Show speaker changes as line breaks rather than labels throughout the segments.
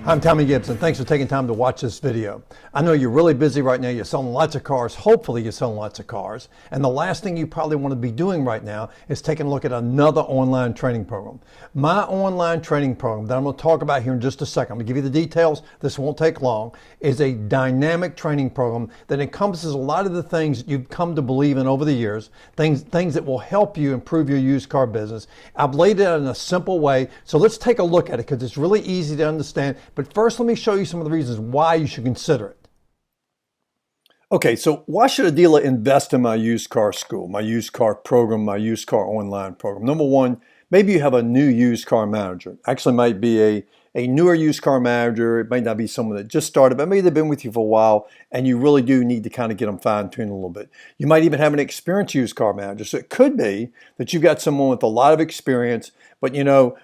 I'm Tommy Gibbs, and thanks for taking time to watch this video. I know you're really busy right now. You're selling lots of cars. Hopefully you're selling lots of cars. And the last thing you probably want to be doing right now is taking a look at another online training program. My online training program that I'm going to talk about here in just a second, I'm going to give you the details. This won't take long, is a dynamic training program that encompasses a lot of the things you've come to believe in over the years, things that will help you improve your used car business. I've laid it out in a simple way. So let's take a look at it because it's really easy to understand. But first, let me show you some of the reasons why you should consider it. Okay, so why should a dealer invest in my used car school, my used car program, my used car online program? Number one, maybe you have a new used car manager. Actually, might be a newer used car manager. It might not be someone that just started, but maybe they've been with you for a while and you really do need to kind of get them fine-tuned a little bit. You might even have an experienced used car manager. So it could be that you've got someone with a lot of experience, but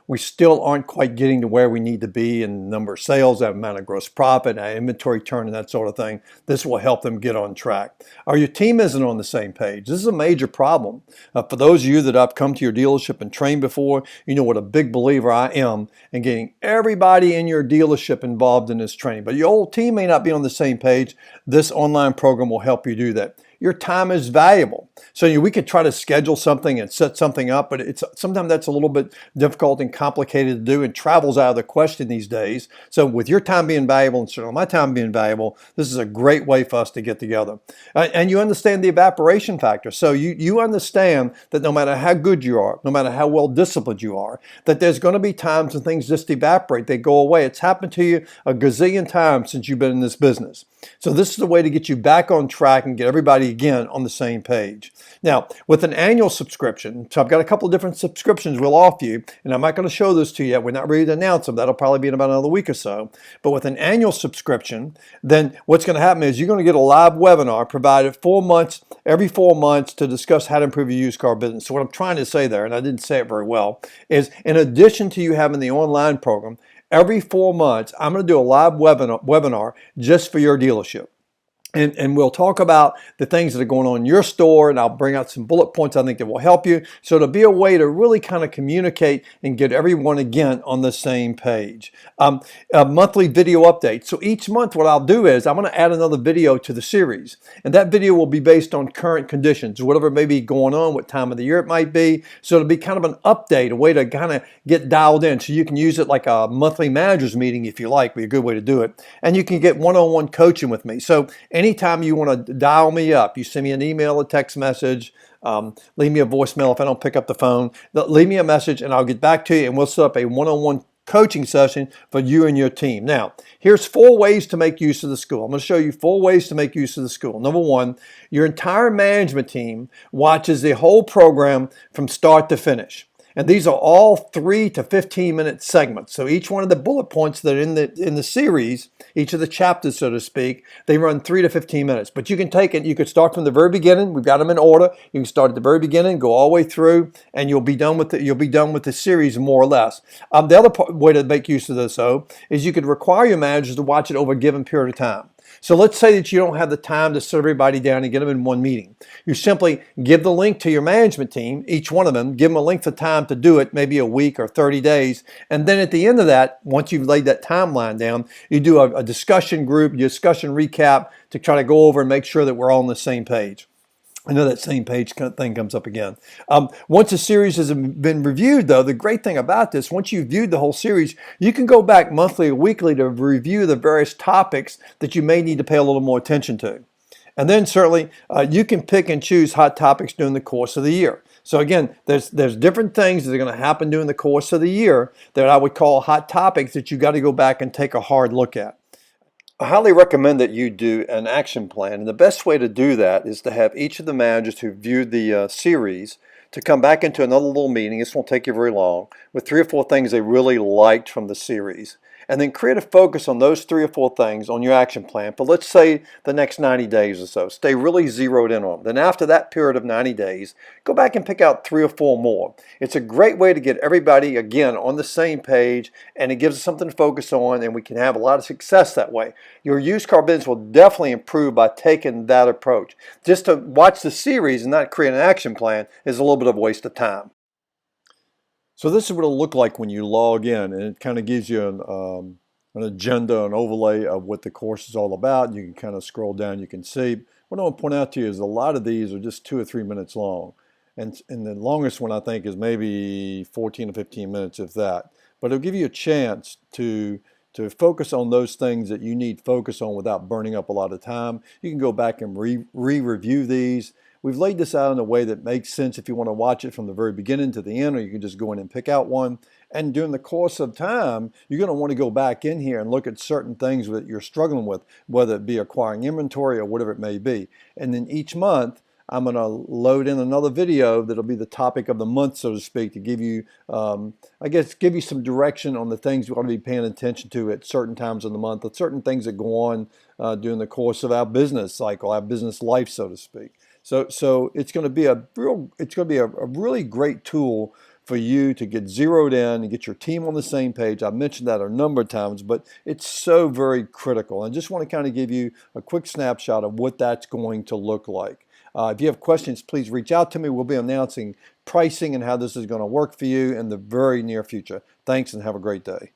we still aren't quite getting to where we need to be in number of sales, that amount of gross profit, inventory turn, and that sort of thing. This will help them get on track. Or your team isn't on the same page. This is a major problem. For those of you that I've come to your dealership and trained before, you know what a big believer I am in getting everybody in your dealership involved in this training. But your old team may not be on the same page. This online program will help you do that. Your time is valuable. So we could try to schedule something and set something up, but sometimes that's a little bit difficult and complicated to do, and travel's out of the question these days. So with your time being valuable and certainly my time being valuable, this is a great way for us to get together. And you understand the evaporation factor. So you understand that no matter how good you are, no matter how well disciplined you are, that there's going to be times when things just evaporate. They go away. It's happened to you a gazillion times since you've been in this business. So this is a way to get you back on track and get everybody again on the same page. Now, with an annual subscription, so I've got a couple of different subscriptions we'll offer you, and I'm not going to show those to you yet. We're not ready to announce them. That'll probably be in about another week or so. But with an annual subscription, then what's going to happen is you're going to get a live webinar provided every 4 months to discuss how to improve your used car business. So what I'm trying to say there, and I didn't say it very well, is in addition to you having the online program, every 4 months, I'm going to do a live webinar just for your dealership. And we'll talk about the things that are going on in your store, and I'll bring out some bullet points I think that will help you. So it'll be a way to really kind of communicate and get everyone again on the same page. A monthly video update. So each month what I'll do is I'm going to add another video to the series. And that video will be based on current conditions, whatever may be going on, what time of the year it might be. So it'll be kind of an update, a way to kind of get dialed in. So you can use it like a monthly manager's meeting if you like, be a good way to do it. And you can get one-on-one coaching with me. So anytime you want to dial me up, you send me an email, a text message, leave me a voicemail if I don't pick up the phone. Leave me a message and I'll get back to you and we'll set up a one-on-one coaching session for you and your team. Now, here's 4 ways to make use of the school. I'm going to show you 4 ways to make use of the school. Number one, your entire management team watches the whole program from start to finish. And these are all 3 to 15-minute segments. So each one of the bullet points that are in the series, each of the chapters, so to speak, they run 3 to 15 minutes. But you can take it, you could start from the very beginning. We've got them in order. You can start at the very beginning, go all the way through, and you'll be done with the series more or less. The other way to make use of this, though, is you could require your managers to watch it over a given period of time. So let's say that you don't have the time to sit everybody down and get them in one meeting. You simply give the link to your management team, each one of them, give them a length of time to do it, maybe a week or 30 days. And then at the end of that, once you've laid that timeline down, you do a discussion group, discussion recap to try to go over and make sure that we're all on the same page. I know that same page thing comes up again. Once a series has been reviewed, though, the great thing about this, once you've viewed the whole series, you can go back monthly or weekly to review the various topics that you may need to pay a little more attention to. And then certainly you can pick and choose hot topics during the course of the year. So again, there's different things that are going to happen during the course of the year that I would call hot topics that you got to go back and take a hard look at. I highly recommend that you do an action plan, and the best way to do that is to have each of the managers who viewed the series to come back into another little meeting. This won't take you very long, with 3 or 4 things they really liked from the series. And then create a focus on those 3 or 4 things on your action plan for, let's say, the next 90 days or so. Stay really zeroed in on them. Then after that period of 90 days, go back and pick out 3 or 4 more. It's a great way to get everybody, again, on the same page, and it gives us something to focus on, and we can have a lot of success that way. Your used car business will definitely improve by taking that approach. Just to watch the series and not create an action plan is a little bit of a waste of time. So this is what it'll look like when you log in, and it kind of gives you
an agenda, an overlay of what the course is all about. You can kind of scroll down, you can see. What I want to point out to you is a lot of these are just 2 or 3 minutes long. And the longest one I think is maybe 14 or 15 minutes, if that. But it'll give you a chance to focus on those things that you need focus on without burning up a lot of time. You can go back and re-review these. We've laid this out in a way that makes sense if you want to watch it from the very beginning to the end, or you can just go in and pick out one. And during the course of time, you're going to want to go back in here and look at certain things that you're struggling with, whether it be acquiring inventory or whatever it may be. And then each month, I'm going to load in another video that'll be the topic of the month, so to speak, to give you, I guess, give you some direction on the things you want to be paying attention to at certain times of the month, at certain things that go on during the course of our business cycle, our business life, so to speak. So it's going to be a really great tool for you to get zeroed in and get your team on the same page. I've mentioned that a number of times, but it's so very critical. I just want to kind of give you a quick snapshot of what that's going to look like. If you have questions, please reach out to me. We'll be announcing pricing and how this is going to work for you in the very near future. Thanks and have a great day.